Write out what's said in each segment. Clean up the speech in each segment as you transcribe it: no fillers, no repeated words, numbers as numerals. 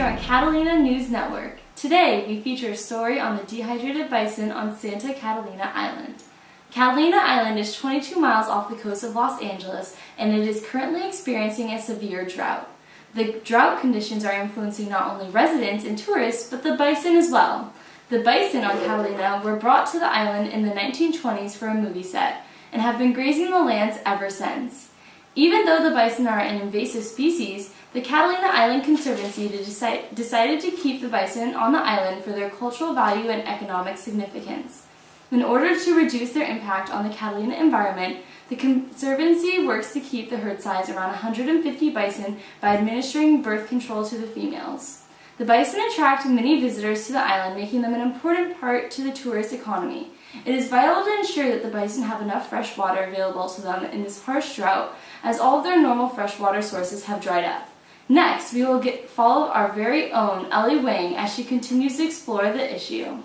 on Catalina News Network. Today, we feature a story on the dehydrated bison on Santa Catalina Island. Catalina Island is 22 miles off the coast of Los Angeles, and it is currently experiencing a severe drought. The drought conditions are influencing not only residents and tourists, but the bison as well. The bison on Catalina were brought to the island in the 1920s for a movie set, and have been grazing the lands ever since. Even though the bison are an invasive species, the Catalina Island Conservancy decided to keep the bison on the island for their cultural value and economic significance. In order to reduce their impact on the Catalina environment, the Conservancy works to keep the herd size around 150 bison by administering birth control to the females. The bison attract many visitors to the island, making them an important part to the tourist economy. It is vital to ensure that the bison have enough fresh water available to them in this harsh drought, as all of their normal freshwater sources have dried up. Next, we will follow our very own Ellie Wang as she continues to explore the issue.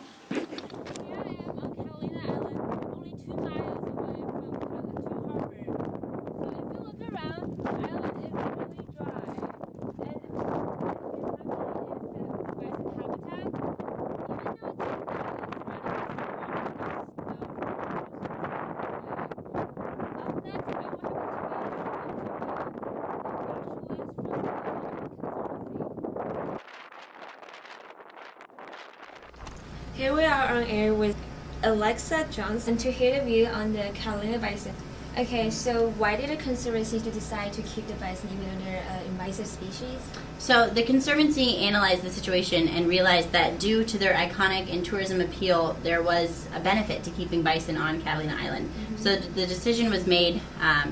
Here we are on air with Alexa Johnson to hear the view on the Catalina bison. Okay, so why did the Conservancy decide to keep the bison even though they're an invasive species? So the Conservancy analyzed the situation and realized that due to their iconic and tourism appeal, there was a benefit to keeping bison on Catalina Island. Mm-hmm. So the decision was made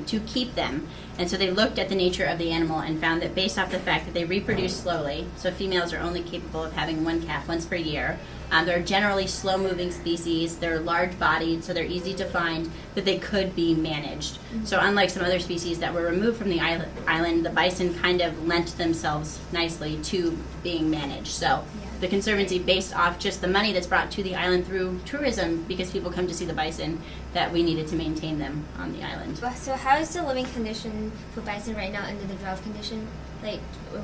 to keep them. And so they looked at the nature of the animal and found that based off the fact that they reproduce slowly, so females are only capable of having one calf once per year, they're generally slow-moving species, they're large-bodied, so they're easy to find, that they could be managed. Mm-hmm. So unlike some other species that were removed from the island, the bison kind of lent themselves nicely to being managed. So the Conservancy, based off just the money that's brought to the island through tourism, because people come to see the bison, that we needed to maintain them on the island. So how is the living condition for bison right now under the drought condition? Like,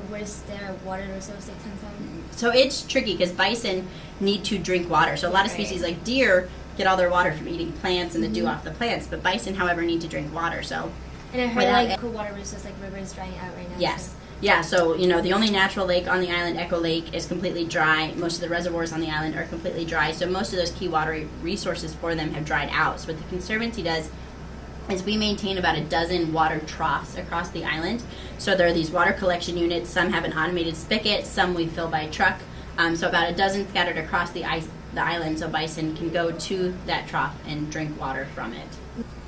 where's their water resource they come from? So it's tricky because bison need to drink water. So a lot of species like deer get all their water from eating plants and the dew off the plants, but bison, however, need to drink water. So, and I heard like cool water resource like rivers drying out right now. Yes. So. Yeah, so, the only natural lake on the island, Echo Lake, is completely dry. Most of the reservoirs on the island are completely dry, so most of those key water resources for them have dried out. So what the Conservancy does is we maintain about a dozen water troughs across the island. So there are these water collection units. Some have an automated spigot, some we fill by truck. So about a dozen scattered across the island, so bison can go to that trough and drink water from it.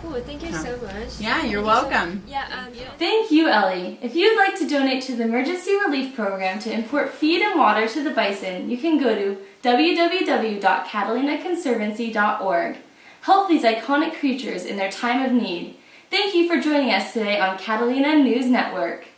Cool, thank you so much. Yeah, you're welcome. Thank you, Ellie. If you'd like to donate to the Emergency Relief Program to import feed and water to the bison, you can go to www.catalinaconservancy.org. Help these iconic creatures in their time of need. Thank you for joining us today on Catalina News Network.